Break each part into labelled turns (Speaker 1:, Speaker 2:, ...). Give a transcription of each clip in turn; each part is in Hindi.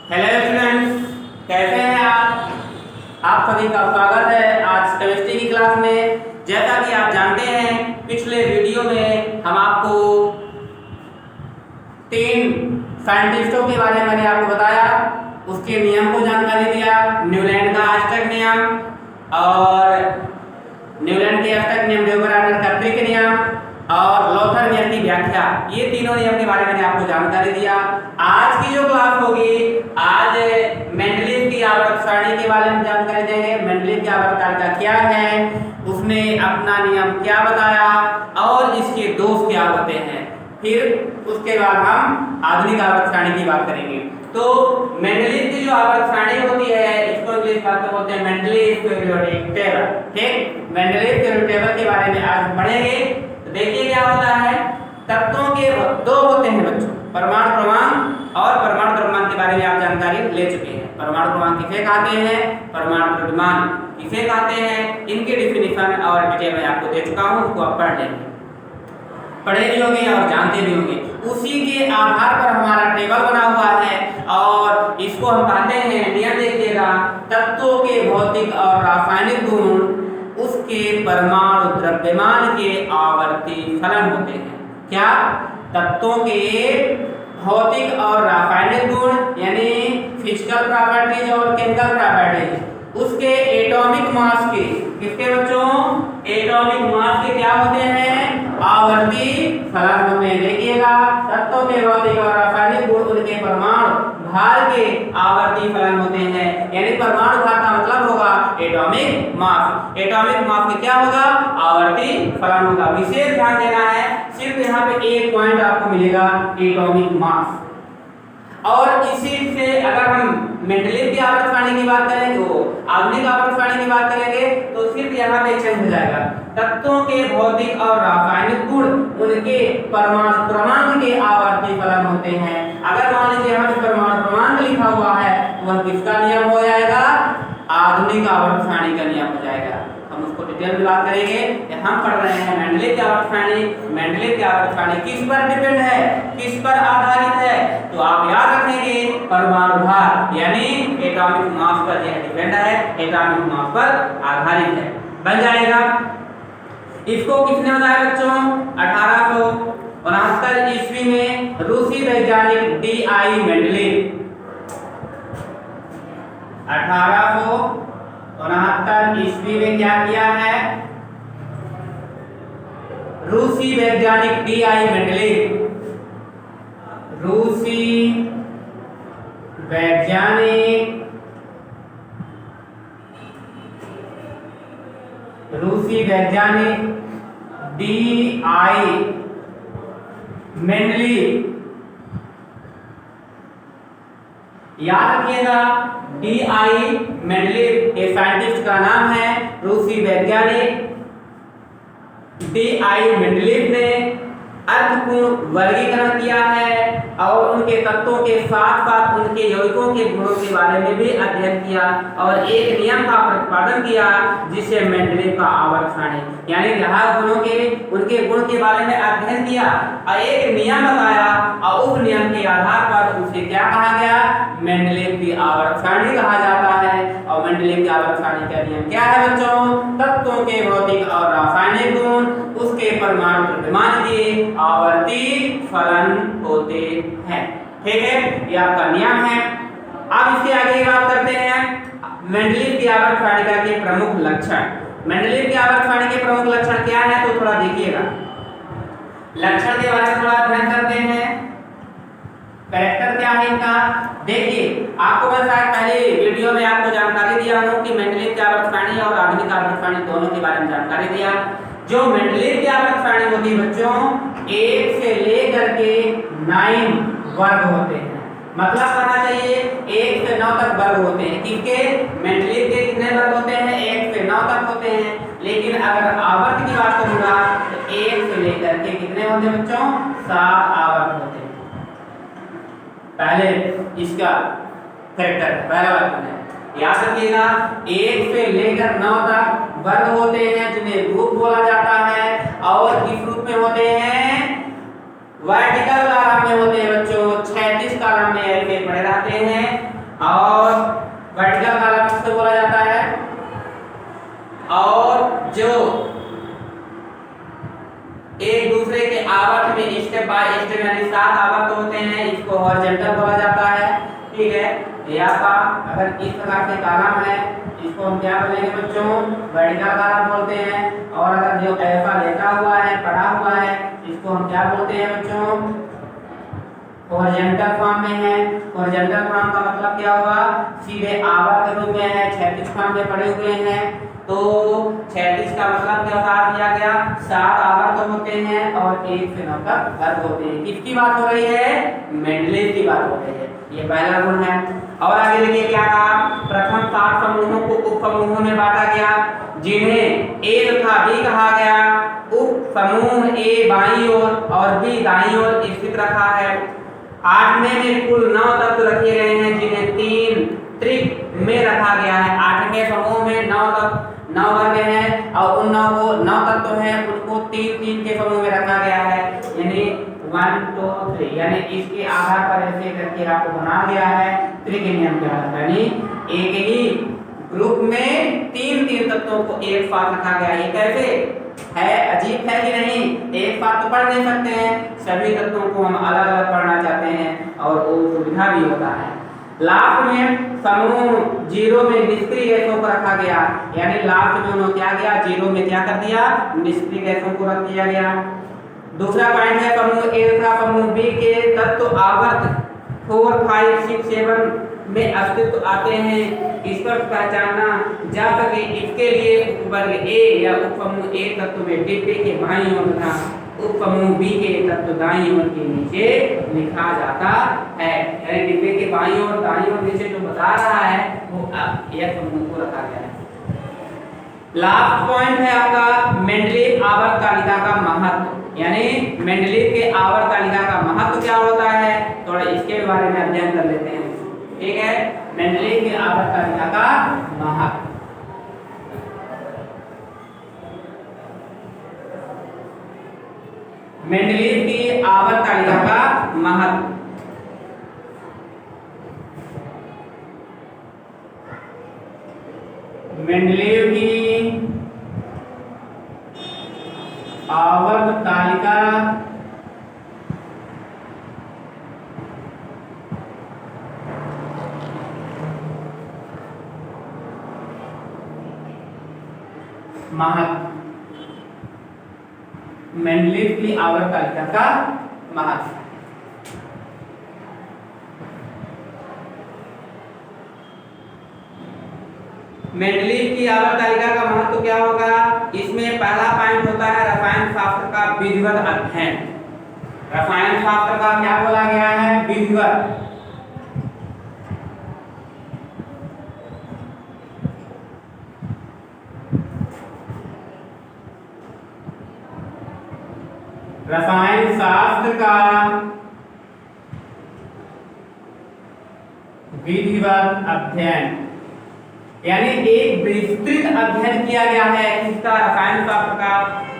Speaker 1: हेलो स्टूडेंट्स, कैसे हैं आप? आप सभी का स्वागत है आज केमिस्ट्री की क्लास में। जैसा कि आप जानते हैं, पिछले वीडियो में हम आपको 3 साइंटिस्टों के बारे में मैंने आपको बताया, उसके नियम को जानकारी दिया। न्यूलैंड का अष्टक नियम और न्यूलैंड के अष्टक नियम, डेवकर कर्तृक नियम और लोथर नियम की व्याख्या, ये तीनों नियम के बारे में मैंने आपको जानकारी दिया। आज की जो क्लास होगी, आज मेंडलीव की आवर्त सारणी के बारे में जानकारी देंगे। मेंडलीव की आवर्त तालिका क्या है, उसने अपना नियम क्या बताया और इसके दोष क्या होते हैं। फिर उसके बाद हम आधुनिक आवर्त सारणी की बात करेंगे। तो मेंडलीव की जो आवर्त सारणी होती है, इसको इंग्लिश में बोलते हैं मेंडलीव पीरियोडिक टेबल। ठीक, मेंडलीव पीरियोडिक टेबल के बारे में आज पढ़ेंगे। तो देखिए क्या होता है, तत्वों के 2 होते हैं बच्चों, परमाणु क्रमांक और परमाणु द्रव्यमान के बारे में आप जानकारी ले चुके हैं। परमाणु क्रमांक किसे कहते हैं, परमाणु द्रव्यमान किसे कहते हैं, इनके डिफिनीशन और डिटेल में आपको दे चुका हूं, उसको आप पढ़ लेंगे, पढ़े भी होंगे और जानते भी होंगे। उसी के आधार पर हमारा टेबल बना हुआ है और इसको हम कहते हैं, नियम देखिएगा, तत्वों के भौतिक और रासायनिक गुण उसके परमाणु द्रव्यमान के आवर्ती फलन होते हैं। क्या? तत्वों के भौतिक और रासायनिक गुण यानी फिजिकल प्रॉपर्टीज और केमिकल प्रॉपर्टीज उसके एटॉमिक मास के, किसके बच्चों? एटॉमिक मास के क्या होते हैं? आवर्ती फलन होते हैं। देखिएगा, तत्वों के भौतिक और रासायनिक गुण उनके परमाणु भार के आवर्ती फलन होते हैं। यानी परमाणु भार का मतलब होगा एटॉमिक मास। एटॉमिक मास में क्या होगा? आवर्ती फलन होगा। विशेष ध्यान देना है, सिर्फ यहाँ पे एक पॉइंट आपको मिलेगा, एटॉमिक मास। और इसी से अगर हम मेंडलीव की आवर्त सारणी की बात करेंगे, आधुनिक आवर्त सारणी की बात करेंगे, तो सिर्फ यहाँ पे चेंज हो जाएगा, तत्वों के भौतिक और रासायनिक गुण उनके परमाणु क्रमांक के आवर्ती फलन होते हैं। अगर मान लीजिए यहाँ पे परमाणु क्रमांक लिखा हुआ है, वह किसका नियम हो जाएगा? आधुनिक आवर्त सारणी का नियम हो जाएगा। हम उसको डिटेल में बात करेंगे। हम पढ़ रहे हैं मेंडलीव की आवर्त सारणी। मेंडलीव की आवर्त सारणी किस पर डिपेंड है, किस पर आधारित है? तो आप याद रखेंगे, परमाणु भार यानी एटॉमिक मास पर यह डिपेंड है, एटॉमिक मास पर आधारित है। बन जाएगा। इसको किसने बताया बच्चों? 1869 ईस्वी में रूसी वैज्ञानिक D.I. मेंडलीव। 1869 ईस्वी में क्या किया है? रूसी वैज्ञानिक D.I. मेंडलीव, रूसी वैज्ञानिक D.I. मेंडलीव, याद रखिएगा, D.I. मेंडलीव ये साइंटिस्ट का नाम है। रूसी वैज्ञानिक D.I. मेंडलीव ने अर्थपूर्ण वर्गीकरण किया है और उनके तत्वों के साथ साथ उनके यौगिकों के गुणों के बारे में भी अध्ययन किया और एक नियम का प्रतिपादन किया, जिसे मेंडलीव का आवर्त सारणी, यानी जहाँ गुणों के उनके गुण के बारे में अध्ययन किया और एक नियम बताया और उस नियम के आधार पर उसे क्या कहा गया? मेंडलीव की आवर्त सारणी कहा जाता है। और मेंडलीव की आवर्त सारणी का नियम क्या है बच्चों? तत्वों के भौतिक और रासायनिक गुण उसके परमाणु द्रव्यमान के आवर्ती फलन होते हैं। ठीक है, ये आपका नियम है। अब इसके आगे बात करते हैं मेंडलीव की आवर्त सारणी के प्रमुख लक्षण। मेंडलीव की आवर्त सारणी के प्रमुख लक्षण क्या है, तो थोड़ा देखिएगा, लक्षण के बारे में थोड़ा अध्ययन करते हैं। कैरेक्टर क्या है इनका? देखिए, आपको मैं शायद पहले वीडियो में आपको जानकारी दिया हूं कि मेंडलीव की आवर्त सारणी और आधुनिक आवर्त सारणी दोनों के बारे में जानकारी दिया। जो मेंडलीव की आवर्त सारणी होती है बच्चों, 1 से लेकर के 9 वर्ग होते हैं। मतलब कहना चाहिए 1 से 9 तक वर्ग होते हैं। किसके? मेंडलीव के कितने वर्ग होते हैं? 1 से 9 तक होते हैं। लेकिन अगर आवर्त की बात करूंगा तो 1 से लेकर के कितने होते हैं बच्चों? 7 आवर्त होते हैं। पहले इसका कैरेक्टर पहला वर्ग है, याद रखिएगा, 1 से लेकर 9 तक वर्ग होते हैं जिन्हें ग्रुप बोला जाता है और किस रूप में होते हैं? वर्टिकल कॉलम में होते हैं बच्चों, 36 कॉलम में ऐसे पड़े रहते हैं। और वर्टिकल कॉलम किसको बोला जाता है, और जो एक दूसरे के आवर्त में स्टेप बाय स्टेप यानी 7 आवर्त होते हैं, इसको हॉरिजॉन्टल बोला जाता है। ठीक है, या अगर इस प्रकार से कॉलम है इसको हम क्या बोलेंगे बच्चों, वर्टिकल कॉलम बोलते हैं। और अगर जो ऐसा लेटा हुआ है, पड़ा हुआ है, इसको हम क्या बोलते हैं बच्चों, हॉरिजॉन्टल फॉर्म में है। हॉरिजॉन्टल फॉर्म का मतलब क्या हुआ, सीधे आवर्त के रूप में है, क्षैतिज फॉर्म में पड़े हुए हैं। तो क्षैतिज का मतलब क्या बता दिया गया, 7 आवर्त होते हैं और एक फेनों का वर्ग होते हैं। किसकी बात हो रही है, मेंडलीव की बात हो रही है। ये पहला गुण है। और आगे देखिए क्या कहा, प्रथम 7 समूहों को उप समूहों में बांटा गया जिन्हें ए तथा बी कहा गया। उप समूह ए बाईं ओर और बी दाईं ओर स्थित रखा है। 8वें में कुल 9 तत्व रखे गए हैं जिन्हें 3 त्रिक में रखा गया है। 8वें समूह में 9 वर्ग हैं और उन 9 तत्व हैं उनको 3 के समूह में रखा गया है, यानी 1 2 3, यानी इसके आधार पर ऐसे करके आपको बना गया है त्रिक नियम के आधार पर। यानी एक ही ग्रुप में 3 तत्वों को एक साथ रखा गया। ये कैसे है, अजीब है कि नहीं, एक साथ तो पढ़ नहीं सकते हैं, सभी तत्वों को हम अलग अलग पढ़ना चाहते हैं और वो सुविधा भी होता है। लास्ट में समूह 0 में निष्क्रिय गैसों को रखा गया, यानी लास्ट में उन्होंने क्या किया, 0 में क्या कर दिया, निष्क्रिय गैसों को रख दिया गया। दूसरा पॉइंट है समूह ए तथा समूह बी के तत्व आवर्त 4 5 6 7 में अस्तित्व आते हैं। इस पर पहचानना जा सके इसके लिए उपवर्ग ए या उपसमूह ए तत्व में डिब्बे के बाईं ओर तथा उपसमूह बी के तत्व दाईं ओर के नीचे लिखा जाता है। यानी डिब्बे के बाईं ओर दाईं ओर नीचे जो बता रहा है वो अब एक समूह को रखा गया है। लास्ट पॉइंट है आपका मेंडलीव आवर्त तालिका का महत्व, यानी मेंडलीव के आवर्त तालिका का महत्व क्या होता है, थोड़ा इसके बारे में अध्ययन कर लेते हैं। ठीक है, मेंडलीव के आवर्त तालिका का महत्व। मेंडलीव की आवर्त तालिका का महत्व। मेंडलीव की आवर्त तालिका महत्व। मेंडलीव की आवर्त तालिका का महत्व। मेंडलीव की आवर्त तालिका का महत्व क्या होगा, इसमें पहला पॉइंट होता है रसायन शास्त्र का विधिवत अध्ययन। रसायन शास्त्र का क्या बोला गया है, विधिवत। रसायन शास्त्र का विधिवत अध्ययन, यानी एक विस्तृत अध्ययन किया गया है इसका, रसायन शास्त्र का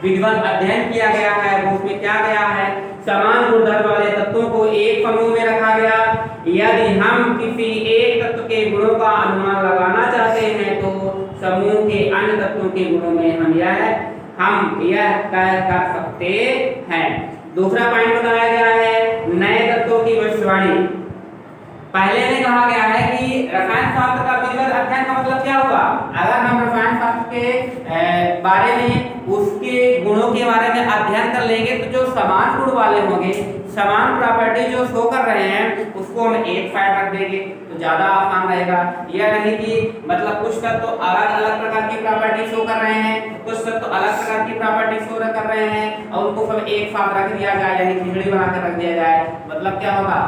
Speaker 1: विधिवत अध्ययन किया गया है। वो उसमें क्या गया है, समान गुणधर्म वाले तत्वों को एक समूह में रखा गया। यदि हम किसी एक तत्व के गुणों का अनुमान लगाना चाहते हैं तो समूह के अन्य तत्वों के गुणों में हम यह तय कर सकते हैं। दूसरा पॉइंट बताया गया है नए तत्वों की भविष्यवाणी। पहले में कहा गया है कि रसायन शास्त्र का विधिवत अध्ययन का मतलब क्या हुआ, अगर हम रसायन शास्त्र के बारे में उसके गुणों के बारे में अध्ययन कर लेंगे तो जो समान गुण वाले होंगे, समान प्रॉपर्टी जो शो कर रहे हैं उसको हम एक साइड रख देंगे तो ज्यादा आसान रहेगा। यह नहीं कि मतलब कुछ तत्व अलग अलग प्रकार की प्रॉपर्टी शो कर रहे हैं, कुछ तत्व अलग प्रकार की प्रॉपर्टी शो कर रहे हैं और उनको सब एक साथ रख दिया जाए, यानी खिचड़ी बनाकर रख दिया जाए। मतलब क्या होगा,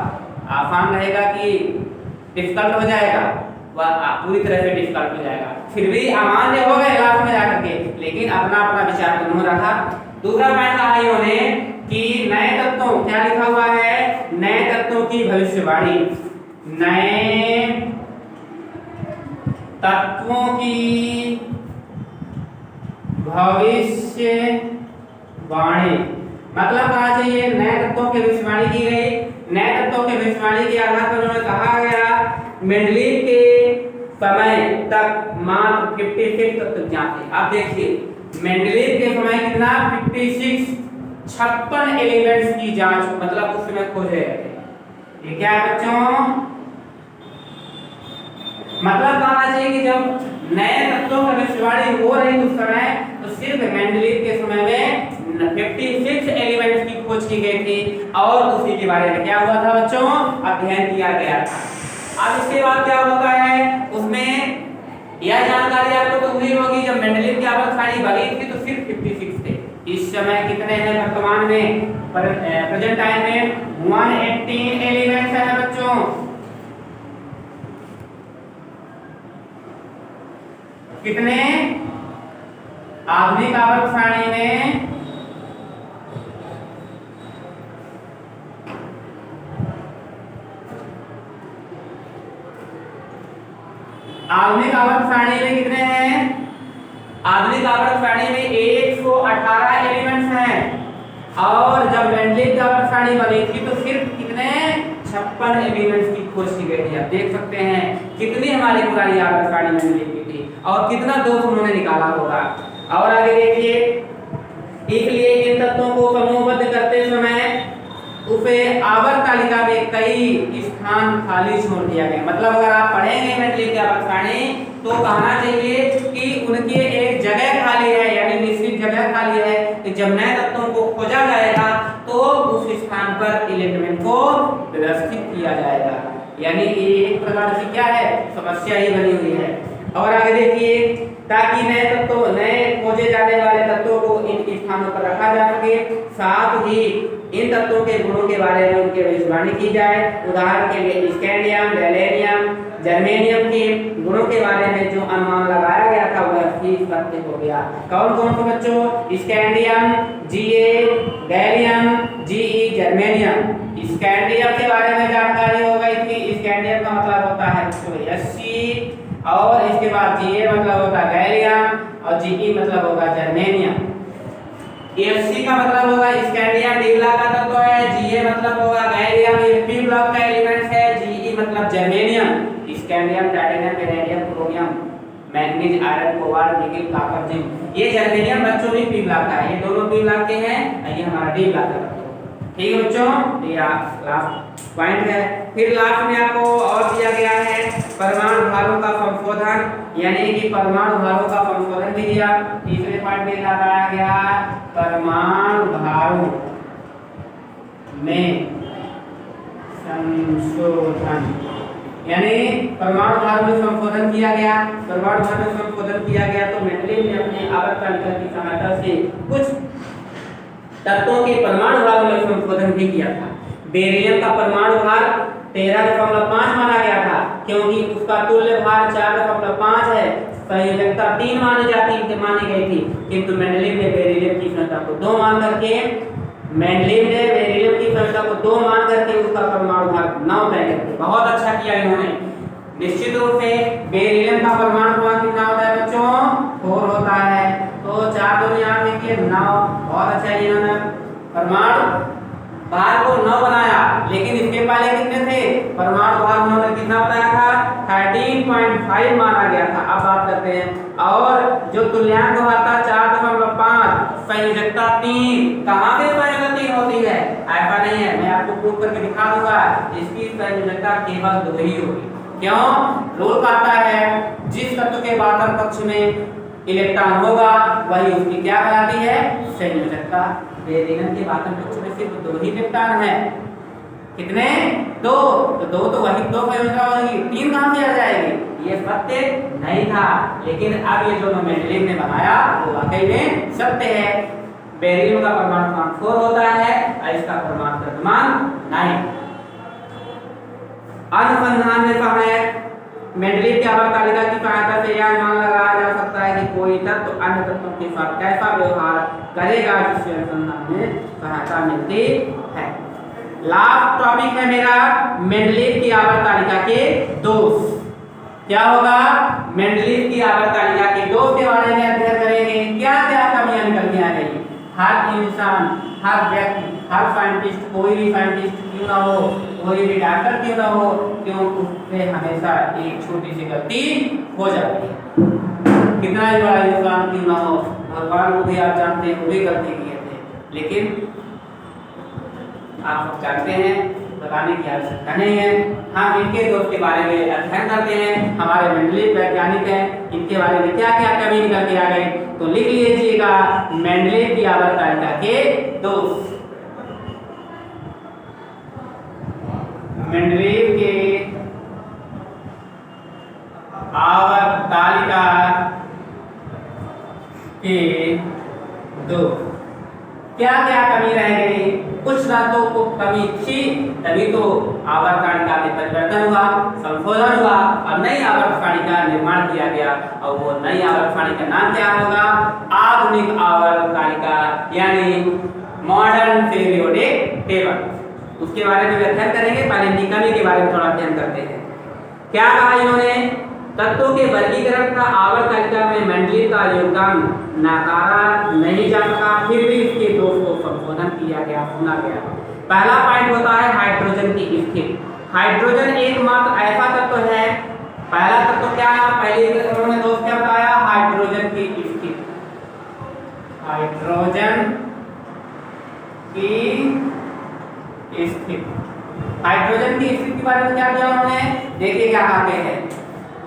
Speaker 1: आसान रहेगा कि डिफिकल्ट हो जाएगा, वह पूरी तरह से डिफिकल्ट हो जाएगा। फिर भी अमान्य हो गए लास्ट में जाकर के, लेकिन अपना अपना विचार दोनों रखा। दूसरा पॉइंट कहा इन्होंने कि नए तत्वों, क्या लिखा हुआ है, नए तत्वों की भविष्यवाणी। नए तत्वों की भविष्यवाणी मतलब कहा चाहिए नए तत्वों की भविष्यवाणी की गई। नए तत्वों के भविष्यवाणी के आधार पर उन्होंने कहा गया मेंडलीव के समय तक मात्र 56 तत्व ज्ञात थे। अब देखिए मेंडलीव के समय कितना 56 एलिमेंट्स की जांच मतलब उस समय खोजे गए थे। ये क्या है बच्चों, मतलब कहना चाहिए कि जब नए तत्वों की भविष्यवाणी हो रही उस समय तो सिर्फ मेंडलीव के समय में 56 एलिमेंट्स की खोज की गई थी और उसी के बारे में क्या हुआ था बच्चों, अध्ययन किया गया था। अब इसके बाद क्या होता है, उसमें यह जानकारी आप लोगों को हुई होगी जब मेंडलीव की आवर्त सारणी बनी थी तो सिर्फ 56 थे। इस समय कितने हैं वर्तमान में, प्रेजेंट टाइम में 118 एलिमेंट्स हैं बच्चों। कितने, आधुनिक आवर्त सारणी में आधुनिक आवर्त सारणी में कितने हैं, आधुनिक आवर्त सारणी में 118 एलिमेंट्स हैं और जब मेंडलीव की आवर्त सारणी बनी थी तो सिर्फ कितने 56 एलिमेंट्स की खोज की गई थी। आप देख सकते हैं कितनी हमारी पुरानी आवर्त सारणी मेंडलीव की थी और कितना दोष उन्होंने निकाला होगा। और आगे देखिए, इसलिए इन तत्वों को समूहबद्ध करते समय उसे आवर्त तालिका में कई स्थान खाली छोड़ दिया गया। मतलब अगर आप पढ़ेंगे मेंडलीव की आवर्त सारणी तो कहना चाहिए कि उनके एक जगह खाली है, यानी निश्चित जगह खाली है कि जब नए तत्वों को खोजा जाएगा तो उस स्थान पर इलेक्ट्रॉन को व्यवस्थित किया जाएगा। यानी ये एक प्रकार से क्या है, समस्या ही बनी हुई है। और आगे देखिए, ताकि नए तत्वों, नए खोजे जाने वाले तत्वों को इन स्थानों पर रखा जा सके, साथ ही इन तत्वों के गुणों के बारे में उनकी भविष्यवाणी की जाए। उदाहरण के लिए स्कैंडियम, गैलेनियम, जर्मेनियम के गुणों के बारे में जो अनुमान लगाया गया था वह ठीक सत्य हो गया। कौन कौन से बच्चों, scandium, Ga, gallium, Ge, germanium. Scandium के बारे में जानकारी हो गई थी, स्कैंडियम का मतलब होता है Sc और इसके बाद Ga मतलब होगा गैलियम और Ge मतलब होगा जर्मेनियम। Sc का मतलब होगा स्कैंडियम, डी ब्लॉक का तत्व है, Ga मतलब होगा गैलियम, ये पी ब्लॉक का एलिमेंट है, Ge मतलब germanium. Scandium, titanium, vanadium, chromium, manganese, iron, cobalt, nickel, copper, zinc. ये जर्मेनियम बच्चों भी पी ब्लॉक का है, ये दोनों पी ब्लॉक के हैं, ये हमारा डी ब्लॉक का तत्व। ठीक है बच्चों, ये लास्ट पॉइंट है। फिर लास्ट में आपको और दिया गया है परमाणु भारों का संशोधन, यानी कि परमाणु भारों का संशोधन भी दिया। तीसरे पार्ट में लगाया गया परमाणु भारों में संशोधन, यानी परमाणु भार में संशोधन किया गया। परमाणु भार में संशोधन किया गया तो मेंडलीव ने अपने आवर्त तालिका की सहायता से कुछ तत्वों के परमाणु भार में संशोधन भी किया था। बेरिलियम का परमाणु भार 13.5 माना गया था क्योंकि उसका तुल्य भार 4.5 है, संयोजकता 3 मानी गई थी, किंतु मेंडलीव ने बेरिलियम की संख्या को 2 मान करके उसका परमाणु भार 9 तय कर दिया। बहुत अच्छा किया इन्होंने। निश्चित रूप से बेरिलियम का परमाणु भार कितना होता है बच्चों, 4 होता है, तो 4 दूनी 8 देखिए 9। बहुत अच्छा इन्होंने परमाणु भार को 9 बनाया, लेकिन इसके पहले कितने थे, परमाणु भार उन्होंने कितना बताया था, 13.5 माना गया था। अब बात करते हैं, और जो तुल्यांक भार था 4.5, संयोजकता 3, कहाँ पे संयोजकता 3 होती है, ऐसा नहीं है, मैं आपको प्रूव करके दिखा दूंगा। इसकी संयोजकता केवल 2 ही होगी। क्यों, रूल कहता है जिस तत्व के बाहर कक्ष में इलेक्ट्रॉन होगा वही उसकी क्या कहलाती है, संयोजकता। बेरिलियम के बाहर कक्ष में सिर्फ 2 ही इलेक्ट्रॉन है, कितने, 2, तो 2 तो वही 2 संयोजकता होगी, 3 कहाँ से आ जाएगी, ये सत्य नहीं था। लेकिन अब ये जो मेंडलीव ने बनाया वो वाकई में सत्य है। बेरिलियम का परमाणु क्रमांक 4 होता है और इसका परमाणु क्रमांक 9। अनुसंधान में सहायक मेंडलीव की आवर्त तालिका की सहायता से यह अनुमान लगाया जा सकता है कि कोई तत्व अन्य तत्वों के साथ कैसा व्यवहार करेगा, जिससे अनुसंधान में सहायता मिलती है। लास्ट टॉपिक है मेरा मेंडलीव की आवर्त तालिका के दोष। क्या होगा, मेंडलीव की आवर्त तालिका के दोष के बारे में अध्ययन करेंगे। क्या क्या कमियां निकल के आ गई, हर इंसान, हर व्यक्ति हर साइंटिस्ट, कोई भी साइंटिस्ट क्यों ना हो, कोई भी डॉक्टर क्यों ना हो, क्यों उससे हमेशा एक छोटी सी गलती हो जाती है। कितना ही बड़ा इंसान क्यों ना हो, भगवान को भी आप जानते हैं वो भी गलती किए थे, लेकिन आप सब जानते हैं, बताने की आवश्यकता नहीं है। हम इनके दोष के बारे में अध्ययन करते हैं, हमारे मेंडलीव वैज्ञानिक हैं, इनके बारे में क्या क्या कमी निकल के आ गई, तो लिख लीजिएगा मेंडलीव की आवर्त तालिका के दोष। मेंडलीव के आवर्त तालिका के दोष। क्या क्या कमी रह गई, कुछ रातों को कमी थी, तभी तो आवर्त तालिका में परिवर्तन हुआ, संशोधन हुआ और नई आवर्त तालिका का निर्माण किया गया। और वो नई आवर्त तालिका का नाम क्या होगा? आधुनिक आवर्त तालिका, यानी मॉडर्न पीरियोडिक टेबल। उसके बारे में अध्ययन करेंगे, पहले इनकी कमी के बारे में थोड़ा अध्ययन करते हैं। क्या कहा इन्होंने? तत्वों के वर्गीकरण का आवर्त तालिका में मेंडलीव का योगदान नकारा नहीं जा सका, फिर भी इसके दोष को संशोधन किया गया, सुना गया। पहला पॉइंट होता है हाइड्रोजन की स्थिति। हाइड्रोजन एकमात्र ऐसा तत्व है, पहला तत्व क्या है, पहले उन्होंने दोष क्या बताया? हाइड्रोजन की स्थिति। हाइड्रोजन की स्थिति, हाइड्रोजन की स्थिति के बारे में क्या किया उन्होंने? देखिए क्या कहते हैं।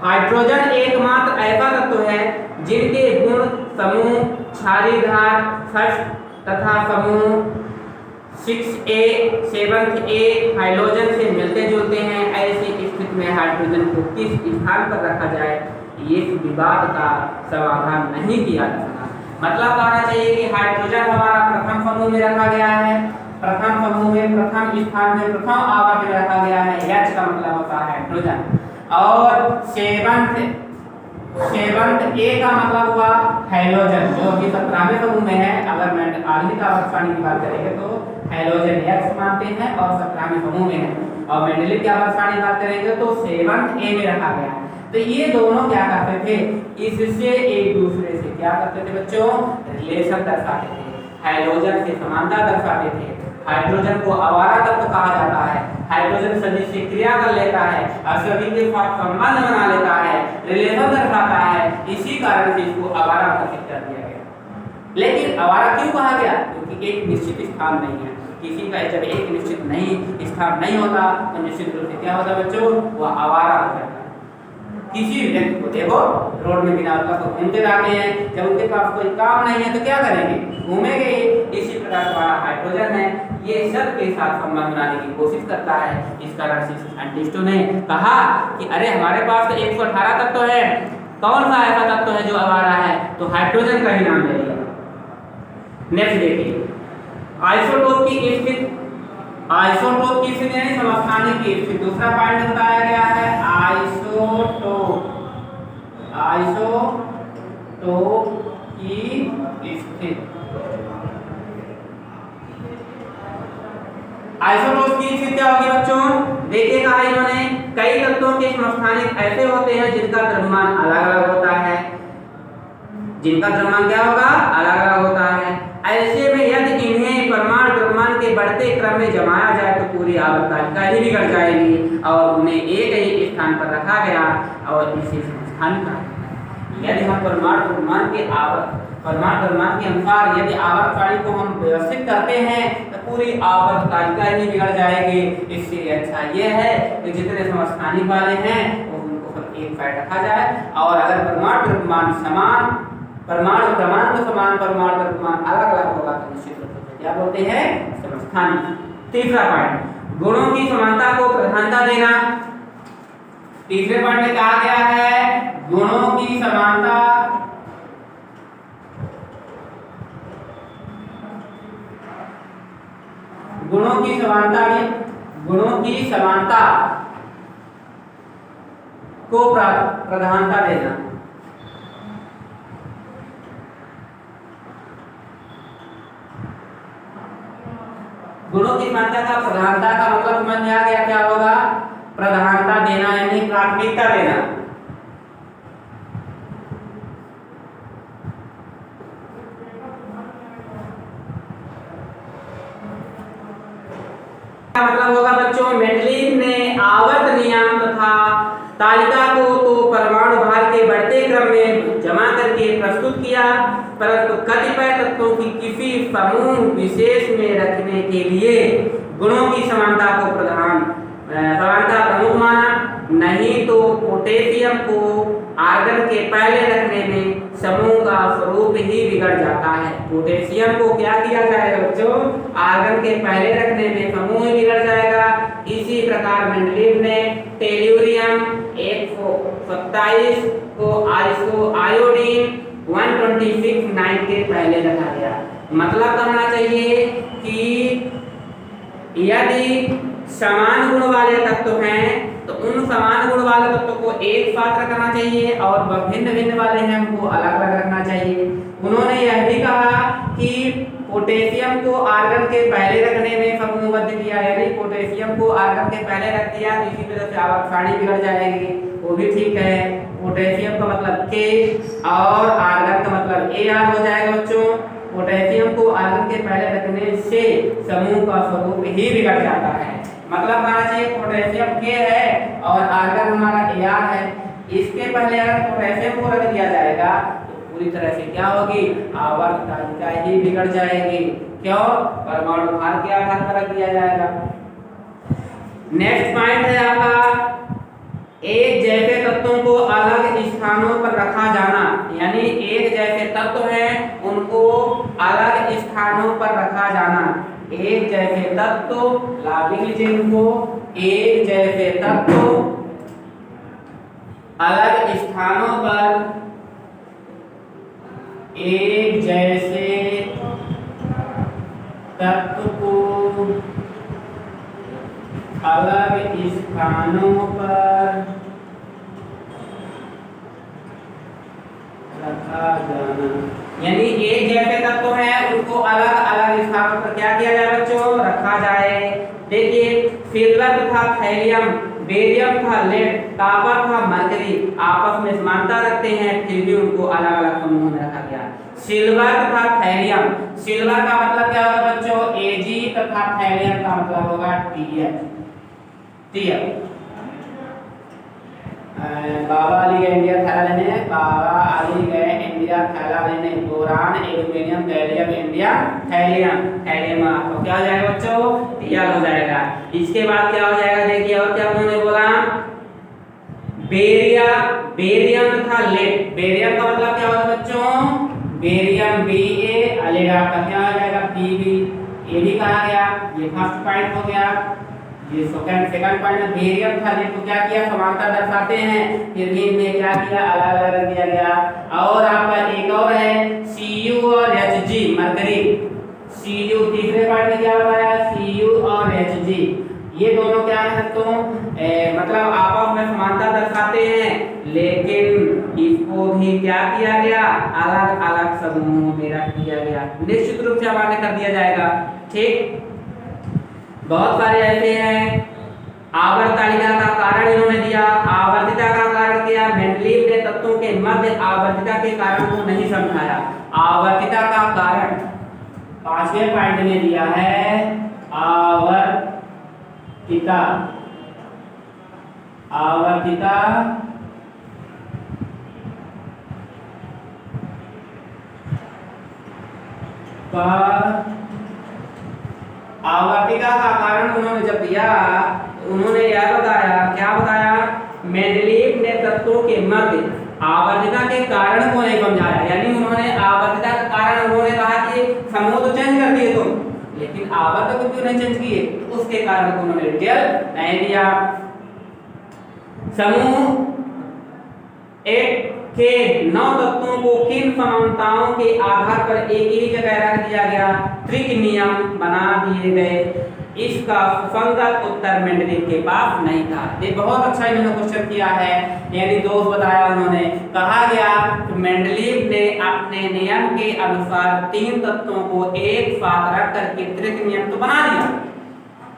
Speaker 1: हाइड्रोजन एकमात्र ऐसा तत्व है जिनके गुण समूह क्षारीयधार फर्स्ट तथा समूह 6A 7A हाइड्रोजन से मिलते जुलते हैं। ऐसी स्थिति में हाइड्रोजन को किस स्थान पर रखा जाए, ये विवाद का समाधान नहीं किया जा सका। मतलब कहना चाहिए कि हाइड्रोजन हमारा प्रथम समूह में रखा गया है, प्रथम समूह में प्रथम स्थान में प्रथम आवर्त में रखा गया है, H का मतलब होता है हाइड्रोजन। और सेवंथ A का मतलब हुआ हैलोजन, जो अभी 17वें समूह में है। अगर मैं आधुनिक आवर्त सारणी की बात करेंगे तो हैलोजन X मानते हैं और 17वें समूह में है, और मेंडलीव की आवर्त सारणी की बात करेंगे तो 7th A में रखा गया है। तो ये दोनों क्या करते थे? इससे एक दूसरे से क्या करते थे बच्चों? रिलेशन दर्शाते थे, हैलोजन से समानता दर्शाते थे। हाइड्रोजन को आवारा तत्व कहा जाता है, हाइड्रोजन सभी से क्रिया कर लेता है और सभी के साथ संबंध बना लेता है, रिलेशन दर्शाता है, इसी कारण से इसको आवारा घोषित कर दिया गया। लेकिन आवारा क्यों कहा गया? क्योंकि एक निश्चित स्थान नहीं है, किसी का जब एक निश्चित नहीं स्थान नहीं होता तो निश्चित रूप से क्या होता बच्चों? वह आवारा हो जाता है। किसी व्यक्ति को देखो रोड में बिना मतलब तो घूमते रहते हैं, जब उनके पास कोई काम नहीं है तो क्या करेंगे? घूमेंगे। इसी प्रकार हमारा हाइड्रोजन है, ये सब के साथ संबंध बनाने की कोशिश करता है। इस कारण से साइंटिस्टों ने कहा कि अरे हमारे पास तो 118 तत्व है, कौन सा ऐसा तत्व है जो आवारा है? तो हाइड्रोजन का ही नाम ले लिया। नेक्स्ट देखिए, आइसोटोप की स्थिति। आइसोटोप की स्थिति यानी समस्थानिक की स्थिति। दूसरा पॉइंट बताया गया है आइसोटोप, आइसोटोप की स्थिति। आइसोटोप की स्थिति क्या होगी बच्चों? देखिए कहा इन्होंने, कई तत्वों के समस्थानिक ऐसे होते हैं जिनका द्रव्यमान अलग अलग होता है, जिनका द्रव्यमान क्या होगा? अलग अलग होता है। ऐसे में यदि इन्हें परमाणु द्रव्यमान के बढ़ते क्रम में जमाया जाए तो पूरी आवर्त तालिका ही बिगड़ जाएगी और उन्हें एक ही स्थान पर रखा गया और इसे समस्थानिक कहा गया। यदि हम परमाणु द्रव्यमान के अनुसार यदि आवर्त सारणी को हम व्यवस्थित करते हैं तो पूरी आवर्त तालिका ही बिगड़ जाएगी। इससे अच्छा यह है कि जितने समस्थानिक वाले हैं उनको सब एक साइड रखा जाए, और अगर परमाणु द्रव्यमान समान, परमाणु क्रमांक समान, परमाणु द्रव्यमान अलग अलग होगा तो निश्चित रूप से क्या बोलते हैं? समस्थानिक। तीसरा पॉइंट, गुणों की समानता को प्रधानता देना। तीसरे पॉइंट में कहा गया है गुणों की समानता, गुणों की समानता में, गुणों की समानता को प्रधानता देना। गुणों की समानता का प्रधानता का मतलब समझ में आ गया? क्या होगा? प्रधानता देना यानी प्राथमिकता देना। तालिका को तो परमाणु भार के बढ़ते क्रम में जमा करके प्रस्तुत किया, परंतु कतिपय तत्वों की किसी समूह विशेष में रखने के लिए गुणों की समानता को समानता प्रमुख माना। नहीं तो पोटेशियम को आर्गन के पहले रखने में समूह का स्वरूप ही बिगड़ जाता है। पोटेशियम को क्या किया जाएगा बच्चों? आर्गन के पहले रखने में समूह ही बिगड़ जाएगा। इसी प्रकार मेंडलीव ने टेल्यूरियम 127 को आयोडीन 126 के पहले रखा गया। मतलब करना चाहिए कि यदि समान गुण वाले तत्व हैं तो उन समान गुण वाले तत्वों को एक साथ रखना चाहिए और भिन्न भिन्न वाले हैं उनको अलग अलग रखना चाहिए। उन्होंने यह भी कहा कि पोटेशियम को आर्गन के पहले रखने में समूहबद्ध किया, यानी पोटेशियम को आर्गन के पहले रख दिया तो इसी तरह से आवर्त सारणी बिगड़ जाएगी, वो भी ठीक है। पोटेशियम का मतलब के और आर्गन का मतलब Ar हो जाएगा बच्चों। पोटेशियम को आर्गन के पहले रखने से समूह का स्वरूप ही बिगड़ जाता है। मतलब कहना चाहिए पोटेशियम के है और आर्गन हमारा Ar है, इसके पहले अगर पोटेशियम को रख दिया जाएगा तो पूरी तरह से क्या होगी? आवर्त तालिका ही बिगड़ जाएगी। क्यों? परमाणु भार के आधार पर रख दिया जाएगा। नेक्स्ट पॉइंट है आपका एक जैसे तत्वों को अलग स्थानों पर रखा जाना, यानी एक जैसे तत्व हैं उनको अलग स्थानों पर रखा जाना। एक जैसे तत्व लाभ लीजिए इनको, एक जैसे तत्व अलग स्थानों पर, एक जैसे तत्व को अलग स्थानों पर रखा जाना, यानी एक जैसे तत्व है उनको अलग अलग स्थानों पर क्या किया जाए बच्चों? रखा जाए। देखिए सिल्वर था थैलियम, बेरियम था लेड, कॉपर था मरकरी, आपस में समानता रखते हैं फिर भी उनको अलग अलग समूहों में रखा गया। सिल्वर तथा थैलियम, सिल्वर का मतलब क्या होगा बच्चों? Ag तथा थैलियम का मतलब होगा Tf। बाबा अली गए इंडिया थैला लेने, बाबा अली गए इंडिया थैला लेने, boron aluminium gallium India thallium, thallium आपको क्या हो जाएगा बच्चों? Tl हो जाएगा। इसके बाद क्या हो जाएगा? देखिए और क्या उन्होंने बोला? बेरियम तथा लेड, बेरियम का मतलब क्या होगा बच्चों? बेरियम Ba, लेड आपका क्या हो जाएगा? Pb, ये भी कहा गया। ये फर्स्ट पॉइंट हो गया। ये सेकंड पॉइंट में बेरियम था लेड को क्या किया? समानता दर्शाते हैं, फिर भी इनमें क्या किया? अलग अलग रख दिया गया। और आपका एक और है Cu और Hg, मरकरी। Cu तीसरे पॉइंट में क्या बताया? Cu और Hg ये दोनों क्या है तो मतलब आपस में समानता दर्शाते हैं, लेकिन इसको भी क्या किया गया? अलग अलग समूहों में रख दिया गया। निश्चित रूप से हवाले कर दिया जाएगा। ठीक, बहुत सारे ऐसे हैं। आवर्त तालिका का कारण इन्होंने दिया, आवर्तिता का कारण दिया। मेंडलीव ने तत्वों के मध्य आवर्तिता के कारण को नहीं समझाया। आवर्तिता का कारण पांचवें पॉइंट में दिया है आवर्तिता, आवर्तिता का आवर्तिता का कारण उन्होंने जब दिया उन्होंने यह बताया, क्या बताया? मेंडलीव ने तत्वों के मध्य आवर्तिता के कारण को नहीं समझाया, यानी उन्होंने आवर्तिता का कारण उन्होंने कहा कि समूह तो चेंज कर दिए तुम, लेकिन आवर्त को क्यों नहीं चेंज किए? उसके कारण को उन्होंने डिटेल नहीं दिया। समूह एक के 9 तत्वों को किन समानताओं के आधार पर एक ही जगह रख दिया गया? त्रिक नियम बना दिए गए। इसका सुसंगत उत्तर मेंडलीव के पास नहीं था। ये बहुत अच्छा इन्होंने क्वेश्चन किया है, यानी दोष बताया उन्होंने। कहा गया कि मेंडलीव ने अपने नियम के अनुसार 3 तत्वों को एक साथ रख करके त्रिक नियम तो बना दिया,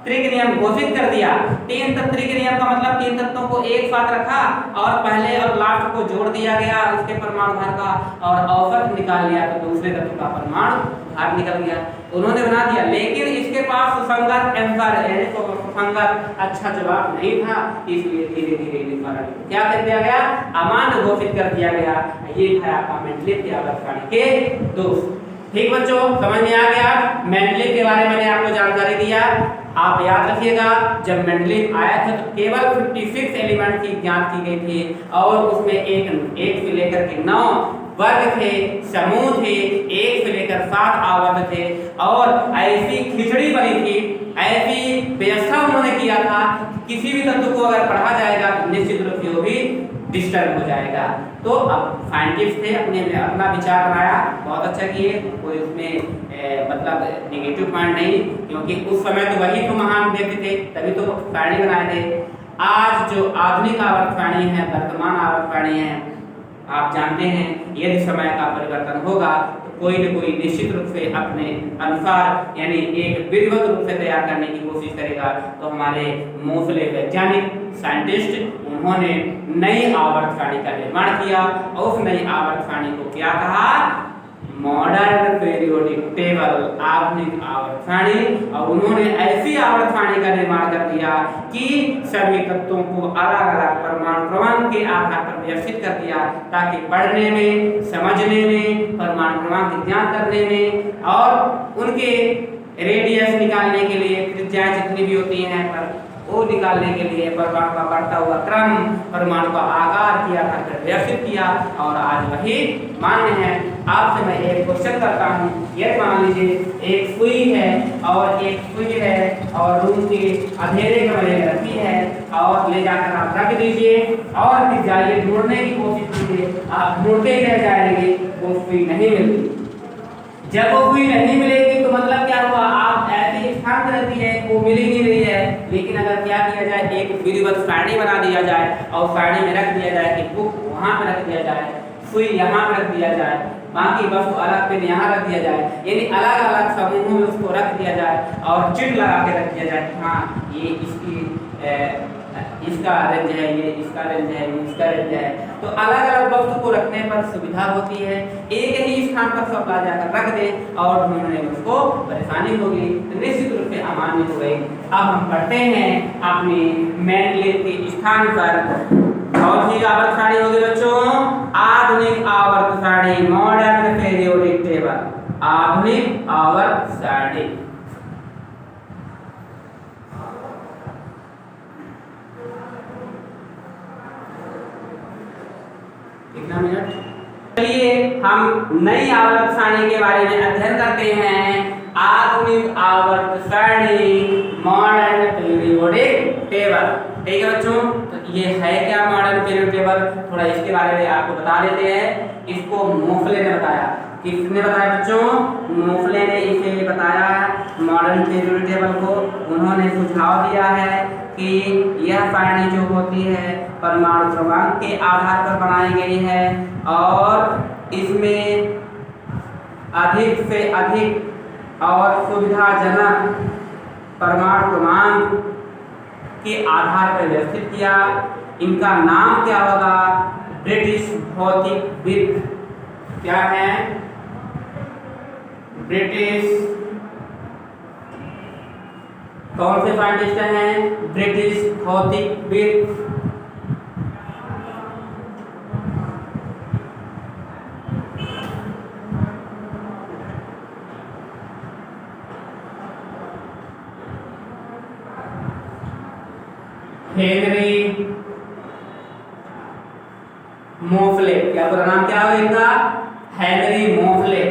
Speaker 1: त्रिक नियम घोषित कर दिया। तीन तत्त्विक नियम का मतलब तीन तत्वों को एक साथ रखा और पहले और लास्ट को जोड़ दिया गया उसके परमाणु भार का और औसत निकाल लिया तो दूसरे तत्व का परमाणु भार निकल गया, उन्होंने बना दिया। लेकिन इसके पास सुसंगत आंसर यानी सुसंगत अच्छा जवाब नहीं था, इसलिए धीरे धीरे क्या कर दिया गया, अमान्य घोषित कर दिया गया। ये था आपका मेंडलीव के आवर्तसारणी के दोष। ठीक बच्चों, समझ में आ गया। मेंडलीव के बारे में मैंने आपको जानकारी दिया। आप याद रखिएगा जब मेंडलीव आया था तो केवल 56 एलिमेंट की जांच की गई थी और उसमें एक से लेकर के 9 वर्ग थे, समूह थे, 1 से लेकर 7 आवर्त थे और ऐसी खिचड़ी बनी थी, ऐसी व्यवस्था उन्होंने किया था किसी भी तत्व को अगर पढ़ा जाएगा तो निश्चित रूप से वो भी डिस्टर्ब हो जाएगा। तो अब साइंटिस्ट थे अपना विचार बनाया, बहुत अच्छा किए, कोई उसमें मतलब नेगेटिव पॉइंट नहीं, क्योंकि उस समय तो वही तो महान व्यक्ति थे तभी तो सारणी बनाए थे। आज जो आधुनिक आवर्त सारणी है, वर्तमान आवर्त सारणी है, आप जानते हैं यदि समय का परिवर्तन होगा तो कोई न कोई निश्चित रूप से अपने अनुसार यानी एक विधिवत रूप से तैयार करने की कोशिश करेगा। तो हमारे मोसले वैज्ञानिक साइंटिस्ट उन्होंने नई आवर्त सारणी का निर्माण किया और उस नई आवर्त सारणी को क्या कहा, मॉडर्न पीरियोडिक टेबल, आधुनिक आवर्त सारणी। और उन्होंने ऐसी आवर्त सारणी का निर्माण कर दिया कि सभी तत्वों को अलग अलग परमाणु क्रमांक के आधार पर व्यवस्थित कर दिया ताकि पढ़ने में, समझने में, परमाणु क्रमांक ज्ञात करने में और उनके रेडियस निकालने के लिए त्रिज्याएं जितनी भी होती हैं पर वो निकालने के लिए परमाणु का बढ़ता हुआ क्रम, परमाणु का आकार किया कर व्यवस्थित किया और आज वही मान्य है। आपसे मैं एक क्वेश्चन करता हूँ, ये मान लीजिए एक सुई है और एक सुई है और रूम के अंधेरे कमरे में रखी है और ले जाकर आप रख दीजिए और फिर जाइए ढूंढने की कोशिश कीजिए, आप ढूंढते रह जाएंगे, वो सुई नहीं मिलती। जब वो सुई नहीं मिलेगी तो मतलब क्या हुआ, आप ऐसे स्थान पर रहती है वो मिल ही नहीं रही है। लेकिन अगर क्या किया जाए, एक विधिवत सारणी बना दिया जाए और सारणी में रख दिया जाए कि बुक वहाँ पर रख दिया जाए, सुई यहाँ पर रख दिया जाए, बाकी वस्तु अलग पेन यहाँ रख दिया जाए, यानी अलग अलग समूहों में उसको रख दिया जाए और चिट लगा के रख दिया जाए, हाँ ये इसका रेंज है, ये इसका रेंज है, ये इसका रेंज है। तो अलग अलग वस्तु को रखने पर सुविधा होती है, एक ही स्थान पर सब ला जाकर रख दे और ढूंढने में उसको परेशानी होगी तो निश्चित रूप से अमान्य हो गई। अब हम पढ़ते हैं अपनी मेंडलीव के स्थान पर कौन सी आवर्त सारणी होगी बच्चों, आधुनिक आवर्त सारणी, मॉडर्न पीरियोडिक टेबल, आधुनिक आवर्त सारणी। कितना मिनट, चलिए हम नई आवर्त सारणी के बारे में अध्ययन करते हैं। आधुनिक आवर्त सारणी, मॉडर्न पीरियोडिक टेबल। ठीक है बच्चों, तो ये है क्या मॉडर्न पीरियोडिक टेबल, थोड़ा इसके बारे में आपको बता देते हैं। इसको मोफले ने बताया, किसने बताया बच्चों, मोफले ने इसे बताया मॉडर्न पीरियोडिक टेबल को। उन्होंने सुझाव दिया है कि यह सारणी जो होती है परमाणु क्रमांक के आधार पर बनाई गई है और इसमें अधिक से अधिक और सुविधाजनक परमाणु क्रमांक के आधार पर व्यवस्थित किया। इनका नाम क्या होगा, ब्रिटिश भौतिकविद, क्या है, ब्रिटिश, कौन से साइंटिस्ट हैं, ब्रिटिश भौतिकविद। हेनरी मोफले, क्या पूरा नाम क्या होगा इनका, हेनरी मोफले।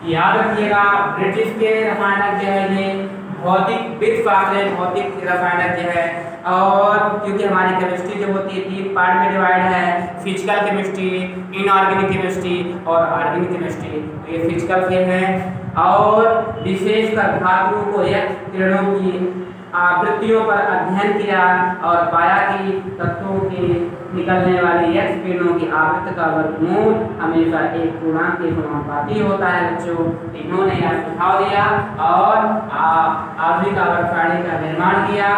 Speaker 1: याद रखिएगा ब्रिटिश के रसायनज्ञ है ये, भौतिकविद शास्त्र भौतिक रसायनज्ञ है। और क्योंकि हमारी केमिस्ट्री जो होती है 3 पार्ट में डिवाइड है, फिजिकल केमिस्ट्री, इनऑर्गेनिक केमिस्ट्री और ऑर्गेनिक केमिस्ट्री। तो ये फिजिकल के हैं और विशेषकर धातुओं को या किरणों की आवृत्तियों पर अध्ययन किया और पाया कि तत्वों के निकलने वाली एक्स किरणों की आवृत्ति का वर्गमूल हमेशा एक पूर्णांक के समानुपाती होता है बच्चों। इन्होंने यह सुझाव दिया और आधुनिक आवर्त सारणी का निर्माण किया।